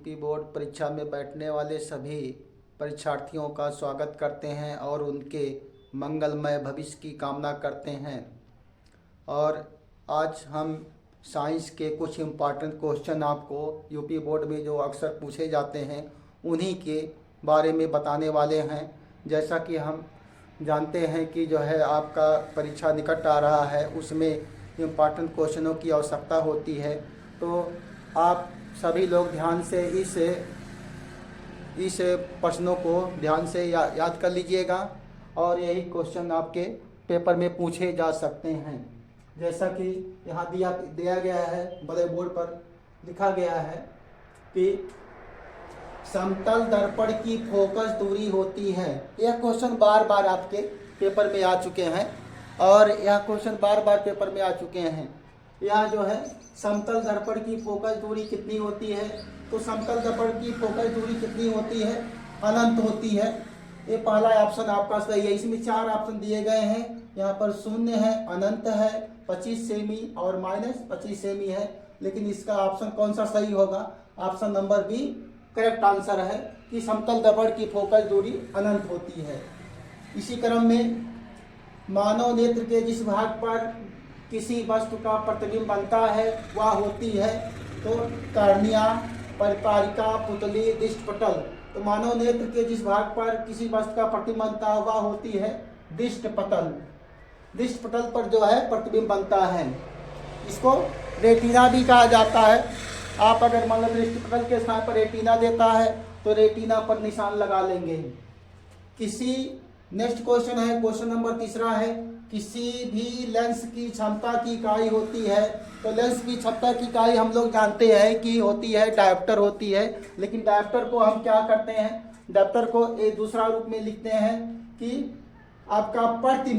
UP board परीक्षा में बैठने वाले सभी परीक्षार्थियों का स्वागत करते हैं और उनके मंगलमय भविष्य की कामना करते हैं। और आज हम साइंस के कुछ इम्पॉर्टेंट क्वेश्चन आपको यूपी बोर्ड में जो अक्सर पूछे जाते हैं उन्हीं के बारे में बताने वाले हैं। जैसा कि हम जानते हैं कि जो है आपका परीक्षा निकट आ रहा है, उसमें इम्पॉर्टेंट क्वेश्चनों की आवश्यकता होती है, तो आप सभी लोग ध्यान से इस प्रश्नों को ध्यान से याद कर लीजिएगा और यही क्वेश्चन आपके पेपर में पूछे जा सकते हैं। जैसा कि यहाँ दिया गया है, बड़े बोर्ड पर लिखा गया है कि समतल दर्पण की फोकस दूरी होती है। यह क्वेश्चन बार बार आपके पेपर में आ चुके हैं और यह क्वेश्चन बार बार पेपर में आ चुके हैं। यह जो है समतल दर्पण की फोकस दूरी कितनी होती है, तो समतल दर्पण की फोकस दूरी कितनी होती है, अनंत होती है। ये पहला ऑप्शन आपका सही है। इसमें 4 ऑप्शन दिए गए हैं, यहाँ पर 0 है, अनंत है, 25 सेमी और -25 सेमी है। लेकिन इसका ऑप्शन कौन सा सही होगा? Option number B correct answer है कि समतल दर्पण की फोकस दूरी अनंत होती है। इसी क्रम में मानव नेत्र के जिस भाग पर किसी वस्तु का प्रतिबिंब बनता है वह होती है, तो कार्निया, परिपारिका, पुतली, दृष्टपटल। तो मानव नेत्र के जिस भाग पर किसी वस्तु का प्रतिबिंब बनता है वह होती है दृष्टपटल। दृष्टपटल पर जो है प्रतिबिंब बनता है, इसको रेटिना भी कहा जाता है। आप अगर मान लो दृष्टपटल के स्थान पर रेटिना देता है तो रेटिना पर निशान लगा लेंगे। नेक्स्ट क्वेश्चन है, क्वेश्चन नंबर 3 है, किसी भी लेंस की क्षमता की इकाई होती है। तो लेंस की क्षमता की इकाई हम लोग जानते हैं कि होती है डायोप्टर होती है। लेकिन डायोप्टर को हम क्या करते हैं, डायोप्टर को एक दूसरा रूप में लिखते हैं कि आपका प्रति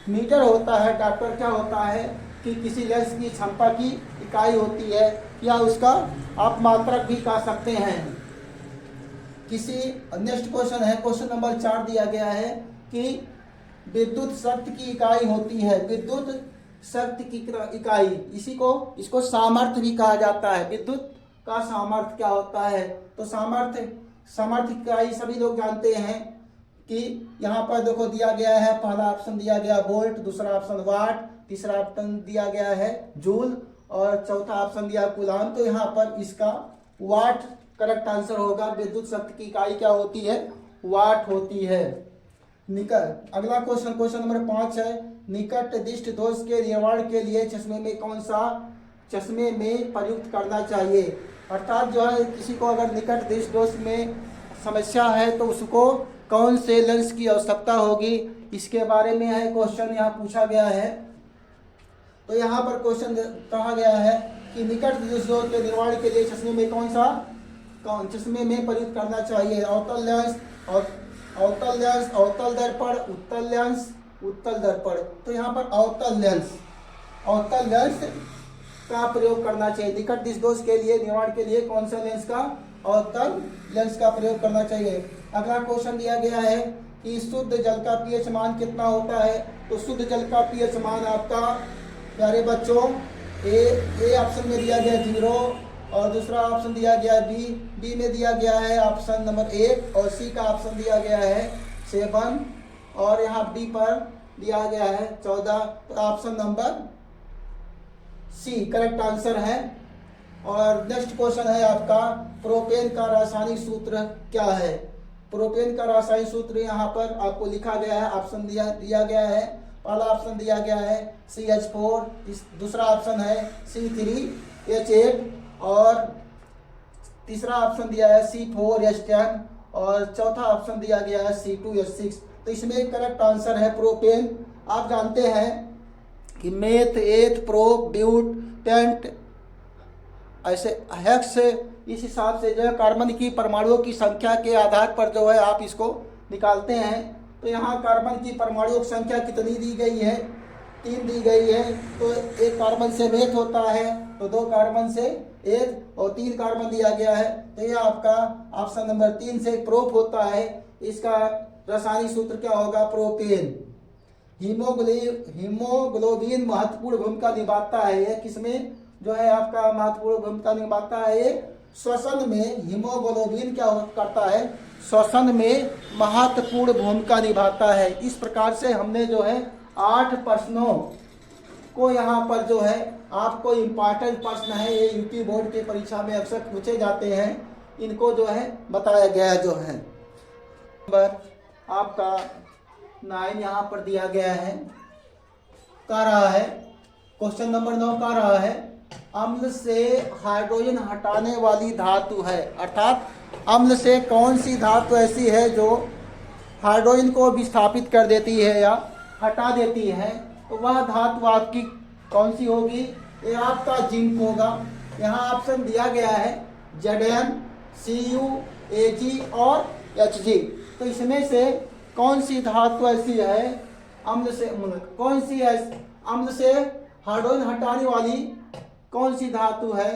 मीटर होता है। डायोप्टर क्या होता है कि किसी लेंस की क्षमता की इकाई होती है, या उसका आप मात्रक भी कह सकते हैं। नेक्स्ट क्वेश्चन है, क्वेश्चन नंबर 4 दिया गया है कि विद्युत शक्ति की इकाई होती है। विद्युत शक्ति की इकाई, इसको सामर्थ्य भी कहा जाता है। विद्युत का सामर्थ्य क्या होता है? तो सामर्थ्य इकाई सभी लोग जानते हैं कि यहाँ पर देखो दिया गया है, पहला ऑप्शन दिया गया वोल्ट, दूसरा ऑप्शन वाट, तीसरा ऑप्शन दिया गया है जूल और चौथा ऑप्शन दिया कूलाम। तो यहाँ पर इसका वाट करेक्ट आंसर होगा। विद्युत शक्ति की इकाई क्या होती है? वाट होती है। अगला क्वेश्चन नंबर 5 है, निकट दृष्टि दोष के निवारण के लिए चश्मे में कौन सा चश्मे में प्रयुक्त करना चाहिए। अर्थात जो है किसी को अगर निकट दृष्टि दोष में समस्या है तो उसको कौन से लेंस की आवश्यकता होगी, इसके बारे में है क्वेश्चन यहाँ पूछा गया है। तो यहाँ पर क्वेश्चन कहा गया है कि निकट दृष्टि दोष के निर्माण के लिए चश्मे में चश्मे में प्रयुक्त करना चाहिए। अवतल लेंस, अवतल दर्पण, उत्तल दर्पण। तो यहाँ पर अवतल लेंस का प्रयोग करना चाहिए। निकट दृष्टि दोष के लिए निर्माण के लिए कौन सा लेंस का? अवतल लेंस का प्रयोग करना चाहिए। अगला क्वेश्चन दिया गया है कि शुद्ध जल का पीएच मान कितना होता है। तो शुद्ध जल का पीएच मान आपका प्यारे बच्चों ए ऑप्शन में दिया गया 0 और दूसरा ऑप्शन दिया गया बी में दिया गया है ऑप्शन नंबर 8 और सी का ऑप्शन दिया गया है 7 और यहाँ डी पर दिया गया है 14। तो option number C correct answer है। और नेक्स्ट क्वेश्चन है आपका, प्रोपेन का रासायनिक सूत्र क्या है। प्रोपेन का रासायनिक सूत्र यहाँ पर आपको लिखा गया है, ऑप्शन दिया गया है। पहला ऑप्शन दिया गया है CH4, दूसरा ऑप्शन है C3H8 और तीसरा ऑप्शन दिया है C4H10 और चौथा ऑप्शन दिया गया है C2H6। तो इसमें करेक्ट आंसर है प्रोपेन। आप जानते हैं कि मेथ, एथ, प्रोप, ब्यूट, पेंट, ऐसे हेक्स, इस हिसाब से जो है कार्बन की परमाणुओं की संख्या के आधार पर जो है आप इसको निकालते हैं। तो यहाँ कार्बन की परमाणुओं की संख्या कितनी दी गई है? 3 दी गई है। तो एक कार्बन से मेथ होता है, तो 2 कार्बन से एथ और 3 कार्बन दिया गया है। तो यह आपका ऑप्शन नंबर 3 से प्रोप होता है। इसका रासायनिक सूत्र क्या होगा? प्रोपेन। हीमोग्लोबिन महत्वपूर्ण भूमिका निभाता है। यह किसमें जो है आपका महत्वपूर्ण भूमिका निभाता है। ये श्वसन में हीमोग्लोबिन क्या करता है, श्वसन में महत्वपूर्ण भूमिका निभाता है। इस प्रकार से हमने जो है 8 प्रश्नों को यहाँ पर जो है आपको इम्पॉर्टेंट प्रश्न है, ये यूपी बोर्ड की परीक्षा में अक्सर पूछे जाते हैं, इनको जो है बताया गया जो है। नंबर आपका 9 यहाँ पर दिया गया है, कह रहा है क्वेश्चन नंबर 9 कह रहा है अम्ल से हाइड्रोजन हटाने वाली धातु है, अर्थात अम्ल से कौन सी धातु ऐसी है जो हाइड्रोजन को विस्थापित कर देती है या हटा देती है, तो वह धातु आपकी कौन सी होगी। ये आपका जिंक होगा। यहाँ ऑप्शन दिया गया है Zn, Cu, Ag और Hg। तो इसमें से कौन सी धातु ऐसी है अम्ल से, कौन सी अम्ल से हाइड्रोजन हटाने वाली कौन सी धातु है,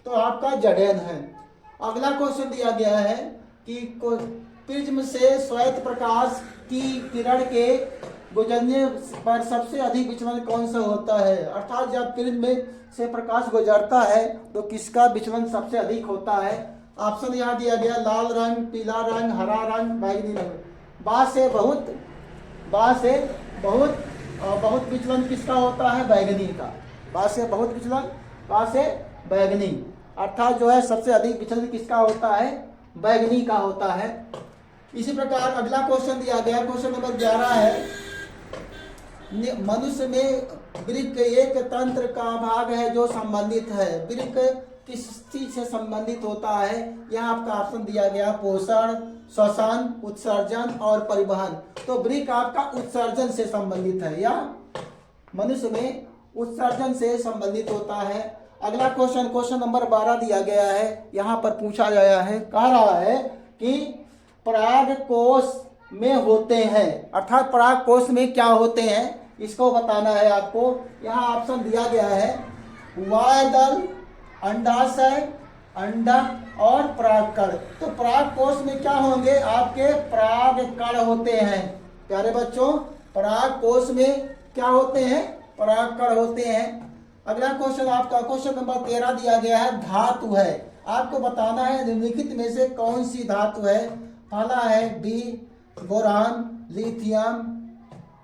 तो आपका Zn है। अगला क्वेश्चन दिया गया है कि प्रिज्म से श्वेत प्रकाश की किरण के गुजरने पर सबसे अधिक विचलन कौन सा होता है, अर्थात जब प्रिज्म में से प्रकाश गुजरता है तो किसका विचलन सबसे अधिक होता है। ऑप्शन यहाँ दिया गया लाल रंग, पीला रंग, हरा रंग, बैंगनी रंग। बहुत विचलन किसका होता है, बैंगनी का। बात से बहुत विचलन, बात से बैंगनी, अर्थात जो है सबसे अधिक विचलन किसका होता है, बैंगनी का होता है। इसी प्रकार अगला क्वेश्चन दिया गया, क्वेश्चन नंबर 11 है मनुष्य में वृक्क एक तंत्र का भाग है जो संबंधित है। वृक्क किस चीज से संबंधित होता है, यहाँ आपका ऑप्शन दिया गया पोषण, श्वसन, उत्सर्जन और परिवहन। तो वृक्क आपका उत्सर्जन से संबंधित है या मनुष्य में उत्सर्जन से संबंधित होता है। अगला क्वेश्चन नंबर 12 दिया गया है, यहाँ पर पूछा गया है, कह रहा है कि पराग कोश में होते हैं, अर्थात पराग कोश में क्या होते हैं इसको बताना है आपको। यहाँ ऑप्शन दिया गया है वायदल, अंडाशय, अंडक और परागकण। तो पराग कोश में क्या होंगे, आपके पराग कण होते हैं। प्यारे बच्चों, पराग कोश में क्या होते हैं, पराग कण होते हैं। अगला क्वेश्चन आपका क्वेश्चन नंबर 13 दिया गया है, धातु है। आपको बताना है निम्नलिखित में से कौन सी धातु है। पहला है डी बोरान, लिथियम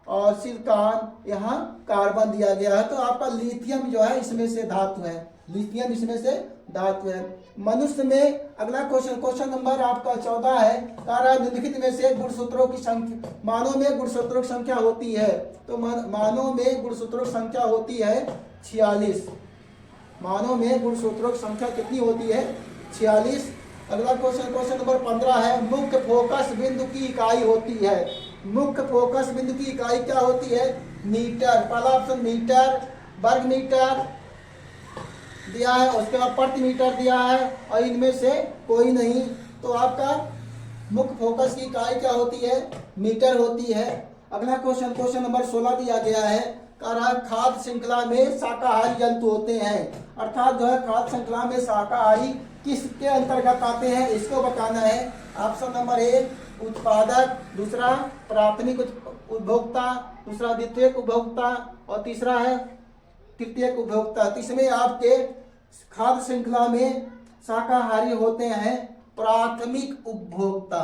और सिलिकॉन, यहाँ कार्बन दिया गया है। तो आपका लिथियम जो है इसमें से धातु है, लिथियम इसमें से धातु है। मनुष्य में अगला क्वेश्चन नंबर आपका 14 है, निम्नलिखित में से गुणसूत्रों की संख्या, मानव में गुणसूत्रों की संख्या होती है। तो मानव में गुणसूत्रों की संख्या होती है 46। मानव में गुणसूत्रों की संख्या कितनी होती है, 46। अगला क्वेश्चन नंबर 15 है, मुख्य फोकस बिंदु की इकाई होती है। मुख्य फोकस बिंदु की इकाई क्या होती है, मीटर। पहला ऑप्शन मीटर, वर्ग मीटर दिया है, उसके बाद प्रति मीटर दिया है और इनमें से कोई नहीं। तो आपका मुख्य फोकस की इकाई क्या होती है, मीटर होती है। अगला क्वेश्चन नंबर 16 दिया गया है, खाद्य श्रृंखला में शाकाहारी जंतु होते हैं, अर्थात जो है खाद्य श्रृंखला में शाकाहारी किसके अंतर्गत आते हैं इसको बताना है। ऑप्शन नंबर 1 उत्पादक, दूसरा प्राथमिक उपभोक्ता, दूसरा द्वितीयक उपभोक्ता और तीसरा है तृतीयक उपभोक्ता। तो इसमें आपके खाद्य श्रृंखला में शाकाहारी होते हैं प्राथमिक उपभोक्ता,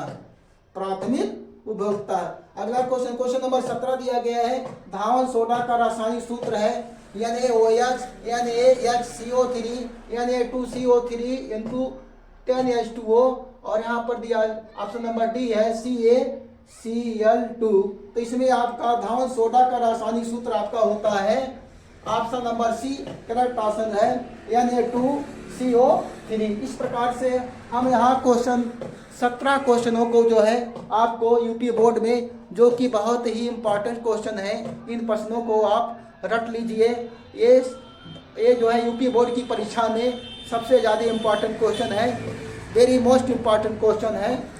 प्राथमिक उपभोक्ता। अगला क्वेश्चन नंबर 17 दिया गया है, धावन सोडा का रासायनिक सूत्र है NaOH NaHCO3 Na2CO3 into 10H2O और यहाँ पर दिया ऑप्शन नंबर डी है CaCl2। तो इसमें आपका धावन सोडा का रासायनिक सूत्र आपका होता है option number C correct option है Na2CO3। इस प्रकार से हम यहाँ 17 क्वेश्चनों को जो है आपको यूपी बोर्ड में, जो कि बहुत ही इम्पोर्टेंट क्वेश्चन है, इन प्रश्नों को आप रट लीजिए। ये जो है यूपी बोर्ड की परीक्षा में सबसे ज़्यादा इम्पोर्टेंट क्वेश्चन है, वेरी मोस्ट इम्पोर्टेंट क्वेश्चन है।